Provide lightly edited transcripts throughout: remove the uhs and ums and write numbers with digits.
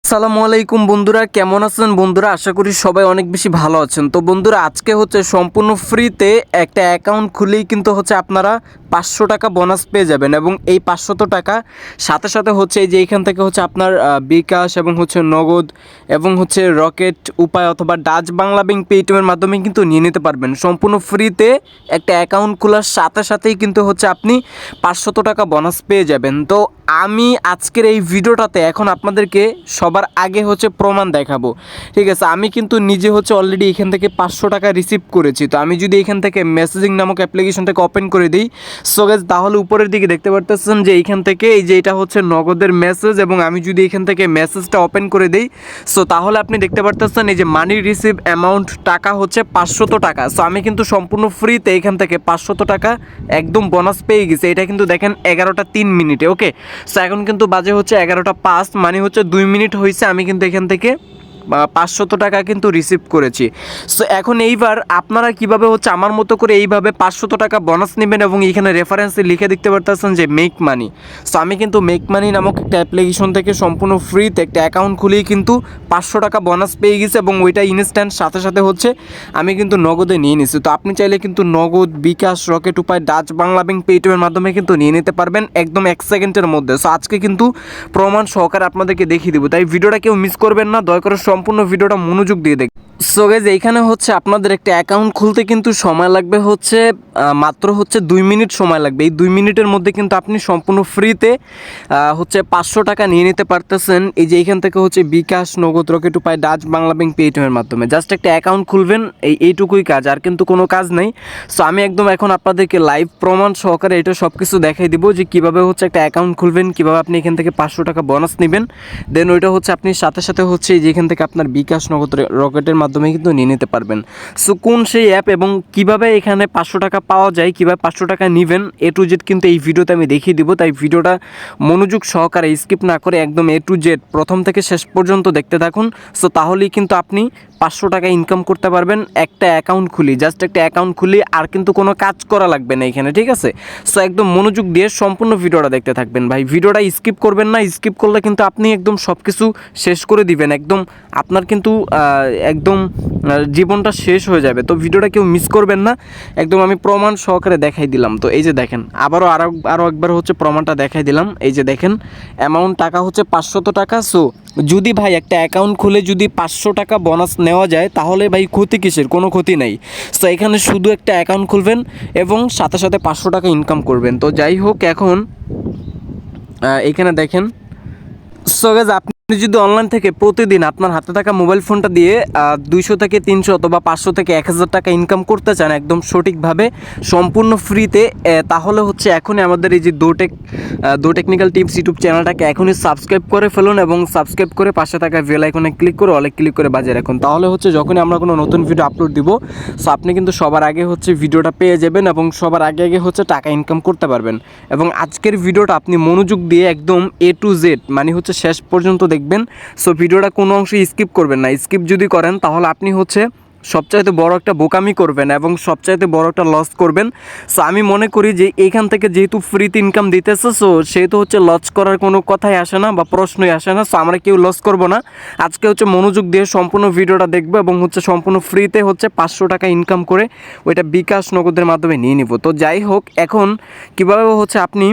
আসসালামু আলাইকুম বন্ধুরা, কেমন আছেন বন্ধুরা? আশা করি সবাই অনেক বেশি ভালো আছেন। তো বন্ধুরা, আজকে হচ্ছে সম্পূর্ণ ফ্রিতে একটা অ্যাকাউন্ট খুলেই কিন্তু হচ্ছে আপনারা 500 টাকা বোনাস পেয়ে যাবেন এবং এই 500 টাকা সাথে সাথে হচ্ছে এই যে এইখান থেকে হচ্ছে আপনার বিকাশ এবং হচ্ছে নগদ এবং হচ্ছে রকেট উপায় অথবা ডাচ বাংলা ব্যাংক পেটিএমের মাধ্যমে কিন্তু নিয়ে নিতে পারবেন। সম্পূর্ণ ফ্রিতে একটা অ্যাকাউন্ট খোলার সাথে সাথেই কিন্তু হচ্ছে আপনি 500 টাকা বোনাস পেয়ে যাবেন। তো আমি আজকের এই ভিডিওটাতে এখন আপনাদেরকে সবার আগে হচ্ছে প্রমাণ দেখাবো। ঠিক আছে, আমি কিন্তু নিজে হচ্ছে অলরেডি এখান থেকে 500 টাকা রিসিভ করেছি। তো আমি যদি এখান থেকে মেসেজিং নামক অ্যাপ্লিকেশনটাকে ওপেন করে দিই, সো গাইস তাহলে উপরের দিকে দেখতে পারতেছেন যে এইখান থেকে এই যে এটা হচ্ছে নগদের মেসেজ, এবং আমি যদি এখান থেকে মেসেজটা ওপেন করে দিই, সো তাহলে আপনি দেখতে পারতেছেন এই যে মানি রিসিভ অ্যামাউন্ট টাকা হচ্ছে 500 টাকা। সো আমি কিন্তু সম্পূর্ণ ফ্রিতে এখান থেকে 500 টাকা একদম বোনাস পেয়ে গেছি। এটা কিন্তু দেখেন 11টা 3 মিনিটে। ওকে, সো এখন কিন্তু বাজে হচ্ছে 11টা 5, মানে হচ্ছে 2 মিনিট হয়েছে আমি কিন্তু এখান থেকে 500 টাকা কিন্তু রিসিভ করেছি। সো এখন এইবার আপনারা কিভাবে হচ্ছে আমার মতো করে এইভাবে 500 টাকা বোনাস নেবেন, এবং এইখানে রেফারেন্সে লিখে দেখতে পারতেছেন যে মেক মানি। সো আমি কিন্তু মেক মানি নামক একটা অ্যাপ্লিকেশন থেকে সম্পূর্ণ ফ্রিতে একটা অ্যাকাউন্ট খুলেই কিন্তু 500 টাকা বোনাস পেয়ে গেছে, এবং ওইটা ইনস্ট্যান্ট সাথে সাথে হচ্ছে আমি কিন্তু নগদে নিয়ে নিছি। তো আপনি চাইলে কিন্তু নগদ, বিকাশ, রকেট উপায়, ডাচ বাংলা ব্যাংক পেটিএমের মাধ্যমে কিন্তু নিয়ে নিতে পারবেন একদম 1 সেকেন্ডের মধ্যে। সো আজকে কিন্তু প্রমাণ সহকারে আপনাদেরকে দেখিয়ে দেবো, তাই ভিডিওটা কেউ মিস করবেন না, দয়া করে সম্পূর্ণ ভিডিওটা মনোযোগ দিয়ে দেখুন। সো গাইস, এইখানে হচ্ছে আপনাদের একটা অ্যাকাউন্ট খুলতে কিন্তু সময় লাগবে হচ্ছে মাত্র হচ্ছে 2 মিনিট সময় লাগবে। এই 2 মিনিটের মধ্যে কিন্তু আপনি সম্পূর্ণ ফ্রিতে হচ্ছে 500 টাকা নিয়ে নিতে পারতেছেন। এই যে এইখান থেকে হচ্ছে বিকাশ, নগদ, রকেট উপায়, ডাচ বাংলা ব্যাংক পেটিএমের মাধ্যমে জাস্ট একটা অ্যাকাউন্ট খুলবেন, এইটুকুই কাজ, আর কিন্তু কোনো কাজ নেই। সো আমি একদম এখন আপনাদেরকে লাইভ প্রমাণ সহকারে এটা সব কিছু দেখাই দিব যে কীভাবে হচ্ছে একটা অ্যাকাউন্ট খুলবেন, কীভাবে আপনি এখান থেকে 500 টাকা বোনাস নেবেন, দেন ওইটা হচ্ছে আপনি সাথে সাথে হচ্ছে যেখান থেকে আপনার বিকাশ, নগদ, রকেটের মাধ্যমে কিন্তু নিয়ে নিতে পারবেন। সো কোন সেই অ্যাপ এবং কিভাবে এখানে 500 টাকা পাওয়া যায়, কীভাবে 500 টাকা নেবেন, A to Z কিন্তু এই ভিডিওতে আমি দেখিয়ে দিব। তাই ভিডিওটা মনোযোগ সহকারে স্কিপ না করে একদম A to Z প্রথম থেকে শেষ পর্যন্ত দেখতে থাকুন। সো তাহলেই কিন্তু আপনি 500 টাকা ইনকাম করতে পারবেন একটা অ্যাকাউন্ট খুলি, জাস্ট একটা অ্যাকাউন্ট খুলি, আর কিন্তু কোনো কাজ করা লাগবে না এখানে। ঠিক আছে, সো একদম মনোযোগ দিয়ে সম্পূর্ণ ভিডিওটা দেখতে থাকবেন ভাই, ভিডিওটা স্কিপ করবেন না। স্কিপ করলে কিন্তু আপনি একদম সব কিছু শেষ করে দিবেন, একদম আপনার কিন্তু একদম জীবনটা শেষ হয়ে যাবে। তো ভিডিওটা কেউ মিস করবেন না, একদম আমি প্রমাণ সহকারে দেখাই দিলাম। তো এই যে দেখেন, আরও একবার হচ্ছে প্রমাণটা দেখাই দিলাম। এই যে দেখেন, অ্যামাউন্ট টাকা হচ্ছে 500 টাকা। সো যদি ভাই একটা অ্যাকাউন্ট খুলে যদি 500 টাকা বোনাস নেওয়া যায়, তাহলে ভাই ক্ষতি কিসের? কোনো ক্ষতি নাই। সো এখানে শুধু একটা অ্যাকাউন্ট খুলবেন এবং সাথে সাথে 500 টাকা ইনকাম করবেন। তো যাই হোক, এখন এখানে দেখেন, সো গাইস আপনি যদি অনলাইন থেকে প্রতিদিন আপনার হাতে থাকা মোবাইল ফোনটা দিয়ে 200 থেকে 300 অথবা 500 থেকে 1000 টাকা ইনকাম করতে চান একদম সঠিকভাবে সম্পূর্ণ ফ্রিতে, তাহলে হচ্ছে এখনই আমাদের এই যে দো টেকনিক্যাল টিপস ইউটিউব চ্যানেলটাকে এখনই সাবস্ক্রাইব করে ফেলুন, এবং সাবস্ক্রাইব করে পাশে থাকা বেল আইকনে ক্লিক করে অলে ক্লিক করে বাজিয়ে রাখুন। তাহলে হচ্ছে যখনই আমরা কোনো নতুন ভিডিও আপলোড দিব, সো আপনি কিন্তু সবার আগে হচ্ছে ভিডিওটা পেয়ে যাবেন এবং সবার আগে আগে হচ্ছে টাকা ইনকাম করতে পারবেন। এবং আজকের ভিডিওটা আপনি মনোযোগ দিয়ে একদম A to Z মানে হচ্ছে শেষ পর্যন্ত দেখবেন। সো ভিডিওটা কোনো অংশে স্কিপ করবেন না, স্কিপ যদি করেন তাহলে আপনি হচ্ছে সবচাইতে বড় একটা বোকামি করবেন এবং সবচাইতে বড় একটা লস করবেন। সো আমি মনে করি যে এইখান থেকে যেহেতু ফ্রিতে ইনকাম দিতেছে, সো সেহেতু হচ্ছে লস করার কোনো কথাই আসে না বা প্রশ্নই আসে না। সো আমরা কেউ লস করব না, আজকে হচ্ছে মনোযোগ দিয়ে সম্পূর্ণ ভিডিওটা দেখবো এবং হচ্ছে সম্পূর্ণ ফ্রিতে হচ্ছে 500 টাকা ইনকাম করে ওইটা বিকাশ, নগদের মাধ্যমে নিয়ে নিব। তো যাই হোক, এখন কীভাবে হচ্ছে আপনি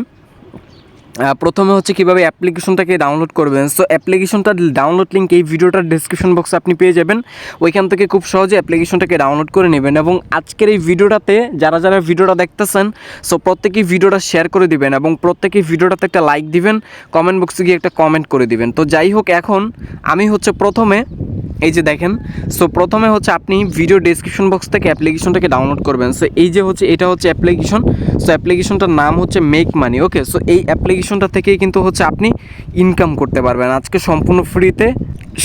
প্রথমে হচ্ছে কীভাবে অ্যাপ্লিকেশনটাকে ডাউনলোড করবেন। সো অ্যাপ্লিকেশনটার ডাউনলোড লিঙ্ক এই ভিডিওটার ডেসক্রিপশন বক্সে আপনি পেয়ে যাবেন, ওইখান থেকে খুব সহজে অ্যাপ্লিকেশনটাকে ডাউনলোড করে নেবেন। এবং আজকের এই ভিডিওটাতে যারা যারা ভিডিওটা দেখতেছেন, সো প্রত্যেকেই ভিডিওটা শেয়ার করে দিবেন এবং প্রত্যেকেই ভিডিওটাতে একটা লাইক দিবেন, কমেন্ট বক্সে গিয়ে একটা কমেন্ট করে দিবেন। তো যাই হোক, এখন আমি হচ্ছে প্রথমে এই যে দেখেন, সো প্রথমে হচ্ছে আপনি ভিডিও ডেসক্রিপশন বক্স থেকে অ্যাপ্লিকেশনটাকে ডাউনলোড করবেন। সো এই যে হচ্ছে এটা হচ্ছে অ্যাপ্লিকেশন, সো অ্যাপ্লিকেশনটার নাম হচ্ছে মেক মানি। ওকে, সো এই অ্যাপ্লিকেশনটা থেকেই কিন্তু হচ্ছে আপনি ইনকাম করতে পারবেন আজকে সম্পূর্ণ ফ্রিতে,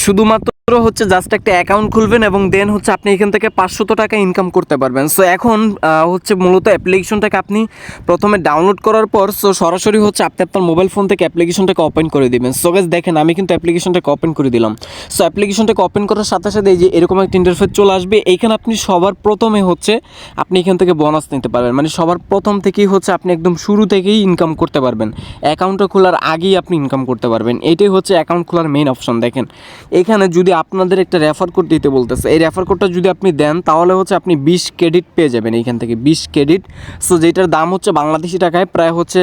শুধুমাত্র হচ্ছে জাস্ট একটা অ্যাকাউন্ট খুলবেন এবং দেন হচ্ছে আপনি এখান থেকে 500 টাকা ইনকাম করতে পারবেন। সো এখন হচ্ছে মূলত অ্যাপ্লিকেশনটাকে আপনি প্রথমে ডাউনলোড করার পর সরাসরি হচ্ছে আপনি আপনার মোবাইল ফোন থেকে অ্যাপ্লিকেশনটাকে ওপেন করে দিবেন। সো গাইস দেখেন আমি কিন্তু অ্যাপ্লিকেশনটাকে ওপেন করে দিলাম। সো অ্যাপ্লিকেশনটাকে ওপেন করার সাথে সাথে এই যে এরকম একটা ইন্টারফেস চলে আসবে। এইখানে আপনি সবার প্রথমে হচ্ছে আপনি এখান থেকে বোনাস নিতে পারবেন, মানে সবার প্রথম থেকেই হচ্ছে আপনি একদম শুরু থেকেই ইনকাম করতে পারবেন, অ্যাকাউন্টটা খোলার আগেই আপনি ইনকাম করতে পারবেন। এইটাই হচ্ছে অ্যাকাউন্ট খোলার মেইন অপশন। দেখেন এখানে যদি আপনাদের একটা রেফার কোড দিতে বলতেছে, এই রেফার কোডটা যদি আপনি দেন তাহলে হচ্ছে আপনি 20 ক্রেডিট পেয়ে যাবেন এইখান থেকে, 20 ক্রেডিট। সো যেটার দাম হচ্ছে বাংলাদেশি টাকায় প্রায় হচ্ছে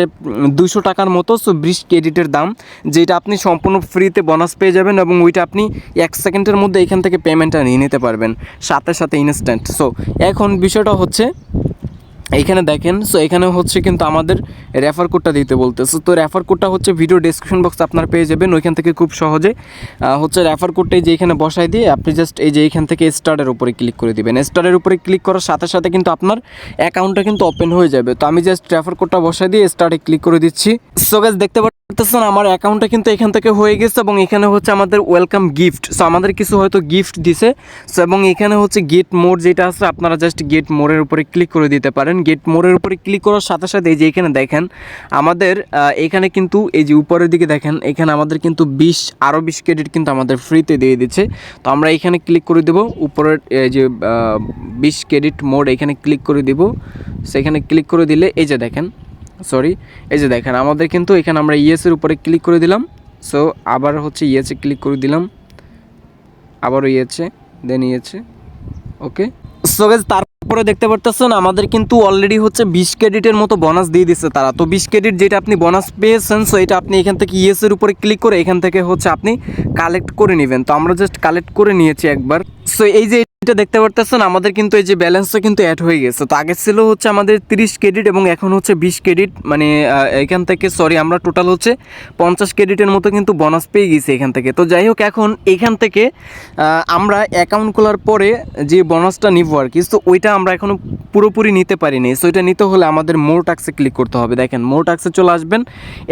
200 টাকার মতো। সো 20 ক্রেডিটের দাম, যেটা আপনি সম্পূর্ণ ফ্রিতে বোনাস পেয়ে যাবেন এবং ওইটা আপনি 1 সেকেন্ডের মধ্যে এখান থেকে পেমেন্টটা নিয়ে নিতে পারবেন সাথে সাথে ইনস্ট্যান্ট। সো এখন বিষয়টা হচ্ছে এইখানে দেখেন, সো এখানে হচ্ছে কিন্তু আমাদের রেফার কোডটা দিতে বলতেছে। তো রেফার কোডটা হচ্ছে ভিডিও ডেসক্রিপশন বক্সে আপনারা পেয়ে যাবেন, ওইখান থেকে খুব সহজে হচ্ছে রেফার কোডটাই যে এখানে বসাই দিয়ে আপনি জাস্ট এই যে এইখান থেকে স্টারের উপরে ক্লিক করে দিবেন। স্টারের উপরে ক্লিক করার সাথে সাথে কিন্তু আপনার অ্যাকাউন্টটা কিন্তু ওপেন হয়ে যাবে। তো আমি জাস্ট রেফার কোডটা বসাই দিয়ে স্টারে ক্লিক করে দিচ্ছি। সো গাইস দেখতে পাচ্ছেন আমার অ্যাকাউন্টটা কিন্তু এখান থেকে হয়ে গেছে এবং এখানে হচ্ছে আমাদের ওয়েলকাম গিফট। সো আমাদের কিছু হয়তো গিফট দিছে। সো এবং এখানে হচ্ছে গেট মোর যেটা আছে, আপনারা জাস্ট গেট মোরের উপরে ক্লিক করে দিতে পারেন। গেট মোরের উপরে ক্লিক করার সাথে সাথে এই যে এখানে দেখেন আমাদের এখানে কিন্তু এই যে উপরের দিকে দেখেন এখানে আমাদের কিন্তু 20 ক্রেডিট কিন্তু আমাদের ফ্রিতে দিয়ে দিচ্ছে। তো আমরা এখানে ক্লিক করে দেবো উপরের যে 20 ক্রেডিট মোড, এখানে ক্লিক করে দিব। সেখানে ক্লিক করে দিলে এই যে দেখেন এই যে দেখেন আমাদের কিন্তু এখানে আমরা ইয়েসের উপরে ক্লিক করে দিলাম। সো আবার হচ্ছে ইয়েসে ক্লিক করে দিলাম, আবারও ইয়েছে, দেন ইয়েছে, ওকে। সো গাইস তারপরে দেখতে পারতেছেন আমাদের কিন্তু অলরেডি হচ্ছে 20 ক্রেডিটের মতো বোনাস দিয়ে দিচ্ছে তারা। তো 20 ক্রেডিট যেটা আপনি বোনাস পেয়েছেন, সো এটা আপনি এখান থেকে ইয়েসের উপরে ক্লিক করে এখান থেকে হচ্ছে আপনি কালেক্ট করে নেবেন। তো আমরা জাস্ট কালেক্ট করে নিয়েছি একবার। সো এই যে এটা দেখতে পারতেছেন আমাদের কিন্তু এই যে ব্যালেন্সটা কিন্তু অ্যাড হয়ে গেছে। তো আগে ছিল হচ্ছে আমাদের 30 ক্রেডিট এবং এখন হচ্ছে 20 ক্রেডিট, মানে এখান থেকে আমরা টোটাল হচ্ছে 50 ক্রেডিটের মতো কিন্তু বোনাস পেয়ে গেছি এখান থেকে। তো যাই হোক এখন এখান থেকে আমরা অ্যাকাউন্ট খোলার পরে যে বোনাসটা নিব আর কি, তো ওইটা আমরা এখনও পুরোপুরি নিতে পারিনি। সো এটা নিতে হলে আমাদের মোর টাক্সে ক্লিক করতে হবে। দেখেন মোর টাক্সে চলে আসবেন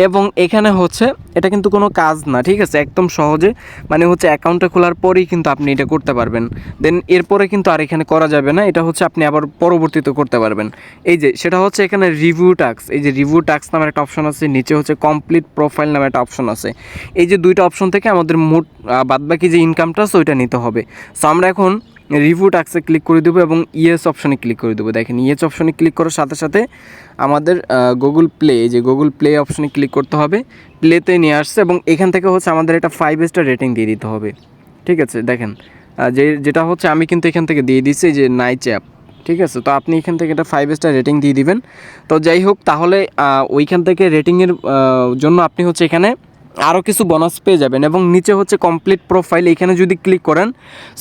এবং এখানে হচ্ছে এটা কিন্তু কোনো কাজ না, ঠিক আছে, একদম সহজে মানে হচ্ছে অ্যাকাউন্টটা খোলার পরেই কিন্তু আপনি এটা করতে পারবেন। দেন এরপরে কিন্তু আর এখানে করা যাবে না, এটা হচ্ছে আপনি আবার পরবর্তীতে করতে পারবেন। এই যে সেটা হচ্ছে এখানে রিভিউ টাক্স, এই যে রিভিউ টাক্স নামের একটা অপশন আছে, নিচে হচ্ছে কমপ্লিট প্রোফাইল নামে একটা অপশন আছে। এই যে দুইটা অপশন থেকে আমাদের মোট বাদবাকি যে ইনকামটা আছে ওইটা নিতে হবে। সো আমরা এখন রিভিউ টাক্সে ক্লিক করে দেবো এবং ইয়েস অপশনে ক্লিক করে দেবো। দেখেন ইয়েস অপশনে ক্লিক করার সাথে সাথে আমাদের গুগল প্লে, এই যে গুগল প্লে অপশনে ক্লিক করতে হবে, প্লেতে নিয়ে আসছে এবং এখান থেকে হচ্ছে আমাদের এটা 5 স্টার রেটিং দিয়ে দিতে হবে, ঠিক আছে। দেখেন যেটা হচ্ছে আমি কিন্তু এখান থেকে দিয়ে দিচ্ছি যে নাইচ অ্যাপ, ঠিক আছে। তো আপনি এখান থেকে এটা 5 স্টার রেটিং দিয়ে দিবেন। তো যাই হোক তাহলে ওইখান থেকে রেটিংয়ের জন্য আপনি হচ্ছে এখানে আরও কিছু বোনাস পেয়ে যাবেন এবং নিচে হচ্ছে কমপ্লিট প্রোফাইল, এখানে যদি ক্লিক করেন,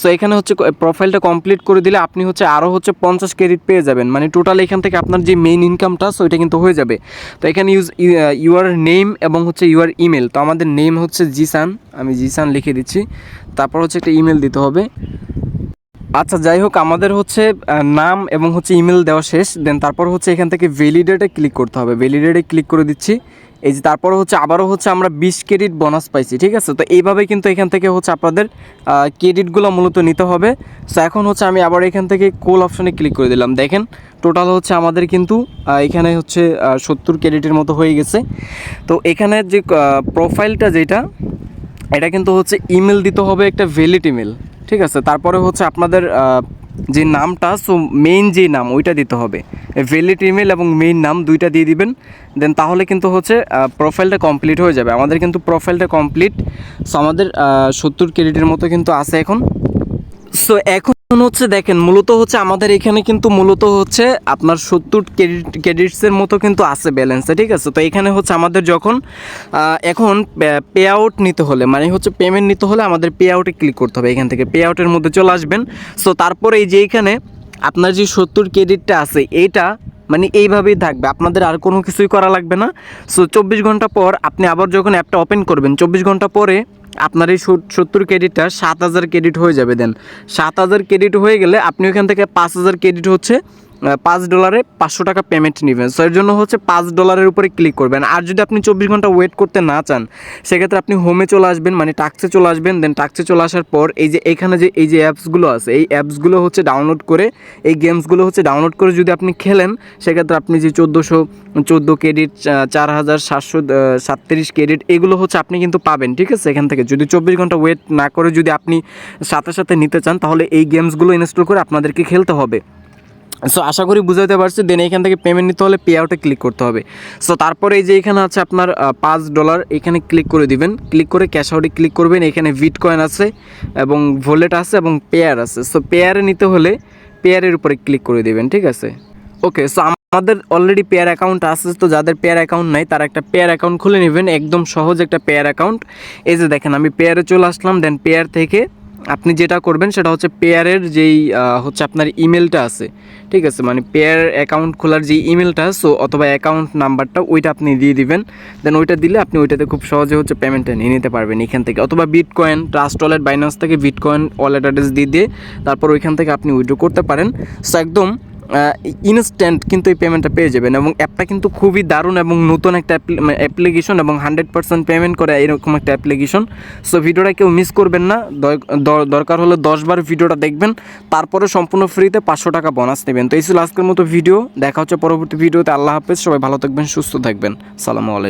সো এখানে হচ্ছে প্রোফাইলটা কমপ্লিট করে দিলে আপনি হচ্ছে আরও হচ্ছে 50 ক্রেডিট পেয়ে যাবেন, মানে টোটাল এখান থেকে আপনার যে মেইন ইনকামটা সো এটা কিন্তু হয়ে যাবে। তো এখানে ইউর নেম এবং হচ্ছে ইউর ইমেল। তো আমাদের নেম হচ্ছে জিসান, আমি জিসান লিখে দিচ্ছি, তারপর হচ্ছে একটা ইমেল দিতে হবে। আচ্ছা যাই হোক আমাদের হচ্ছে নাম এবং হচ্ছে ইমেল দেওয়া শেষ। দেন তারপর হচ্ছে এখান থেকে ভ্যালিডেটে ক্লিক করতে হবে, ভ্যালিডেটে ক্লিক করে দিচ্ছি। এই যে তারপরে হচ্ছে আবারও হচ্ছে আমরা 20 ক্রেডিট বোনাস পাইছি, ঠিক আছে। তো এইভাবে কিন্তু এখান থেকে হচ্ছে আপনাদের ক্রেডিটগুলো মূলত নিতে হবে। সো এখন হচ্ছে আমি আবার এখান থেকে কোল অপশনে ক্লিক করে দিলাম। দেখেন টোটাল হচ্ছে আমাদের কিন্তু এখানে হচ্ছে 70 ক্রেডিটের মতো হয়ে গেছে। তো এখানে যে প্রোফাইলটা যেটা, এটা কিন্তু হচ্ছে ইমেল দিতে হবে, একটা ভ্যালিড ইমেল, ঠিক আছে। তারপরে হচ্ছে আপনাদের যে নামটা, সো মেইন যে নাম ওইটা দিতে হবে, ভ্যালিড ইমেল এবং মেইন নাম দুইটা দিয়ে দিবেন। দেন তাহলে কিন্তু হচ্ছে প্রোফাইলটা কমপ্লিট হয়ে যাবে। আমাদের কিন্তু প্রোফাইলটা কমপ্লিট। সো আমাদের 70 ক্রেডিটের মতো কিন্তু আছে এখন। সো এখন হচ্ছে দেখেন মূলত হচ্ছে আমাদের এখানে কিন্তু মূলত হচ্ছে আপনার 70 ক্রেডিটসের মতো কিন্তু আছে ব্যালেন্সে, ঠিক আছে। তো এখানে হচ্ছে আমাদের যখন এখন পে আউট নিতে হলে, মানে হচ্ছে পেমেন্ট নিতে হলে আমাদের পে আউটে ক্লিক করতে হবে। এখান থেকে পে আউটের মধ্যে চলে আসবেন। সো তারপরে এই যে এখানে আপনার যে 70 ক্রেডিটটা আছে এইটা মানে এইভাবেই থাকবে, আপনাদের আর কোনো কিছুই করা লাগবে না। সো 24 ঘন্টা পর আপনি আবার যখন অ্যাপটা ওপেন করবেন, 24 ঘন্টা পরে আপনার এই 70 ক্রেডিটটা 7000 ক্রেডিট হয়ে যাবে। দেন 7000 ক্রেডিট হয়ে গেলে আপনি ওইখান থেকে 5000 ক্রেডিট হচ্ছে $5 500 টাকা পেমেন্ট নেবেন। সো এর জন্য হচ্ছে $5 উপরে ক্লিক করবেন। আর যদি আপনি 24 ঘন্টা ওয়েট করতে না চান, সেক্ষেত্রে আপনি হোমে চলে আসবেন, মানে টাক্সে চলে আসবেন। দেন টাক্সে চলে আসার পর এই যে এখানে যে এই যে অ্যাপসগুলো আছে, এই অ্যাপসগুলো হচ্ছে ডাউনলোড করে, এই গেমসগুলো হচ্ছে ডাউনলোড করে যদি আপনি খেলেন, সেক্ষেত্রে আপনি যে 1414 ক্রেডিট, 4737 ক্রেডিট, এগুলো হচ্ছে আপনি কিন্তু পাবেন, ঠিক আছে। এখান থেকে যদি 24 ঘন্টা ওয়েট না করে যদি আপনি সাথে সাথে নিতে চান, তাহলে এই গেমসগুলো ইনস্টল করে আপনাদেরকে খেলতে হবে। সো আশা করি বুঝাতে পারছি। দেন এখান থেকে পেমেন্ট নিতে হলে পে আউটে ক্লিক করতে হবে। সো তারপরে এই যে এখানে আছে আপনার $5, এখানে ক্লিক করে দিবেন। ক্লিক করে ক্যাশ আউটে ক্লিক করবেন। এখানে বিটকয়েন আছে এবং ভোলেট আছে এবং পেয়ার আছে। সো পেয়ারে নিতে হলে পেয়ারের উপরে ক্লিক করে দিবেন, ঠিক আছে। ওকে, সো আমাদের অলরেডি পেয়ার অ্যাকাউন্ট আছে, তো যাদের পেয়ার অ্যাকাউন্ট নাই তারা একটা পেয়ার অ্যাকাউন্ট খুলে নেবেন, একদম সহজ একটা পেয়ার অ্যাকাউন্ট। এই যে দেখেন আমি পেয়ারে চলে আসলাম। দেন পেয়ার থেকে আপনি যেটা করবেন সেটা হচ্ছে পেয়ারের যেই হচ্ছে আপনার ইমেলটা আছে, ঠিক আছে, মানে পেয়ার অ্যাকাউন্ট খোলার যে ইমেলটা, সো অথবা অ্যাকাউন্ট নাম্বারটা ওইটা আপনি দিয়ে দিবেন। দেন ওইটা দিলে আপনি ওইটাতে খুব সহজে হচ্ছে পেমেন্টটা নিয়ে নিতে পারবেন এখান থেকে, অথবা বিটকয়েন, ট্রাস্ট ওয়ালেট, বাইন্যান্স থেকে বিটকয়েন ওয়ালেট অ্যাড্রেস দিয়ে তারপর ওইখান থেকে আপনি উইথড্র করতে পারেন। সো একদম ইনস্ট্যান্ট কিন্তু এই পেমেন্টটা পেয়ে যাবেন। এবং অ্যাপটা কিন্তু খুবই দারুণ এবং নতুন একটা অ্যাপ্লিকেশন এবং 100% পেমেন্ট করে এরকম একটা অ্যাপ্লিকেশন। সো ভিডিওটা কেউ মিস করবেন না, দরকার হলে 10 বার ভিডিওটা দেখবেন, তারপরে সম্পূর্ণ ফ্রিতে $500 বোনাস নেবেন। তো এই ছিল আজকের মতো ভিডিও, দেখা হচ্ছে পরবর্তী ভিডিওতে। আল্লাহ হাফেজ, সবাই ভালো থাকবেন, সুস্থ থাকবেন, সালামু আলাইকুম।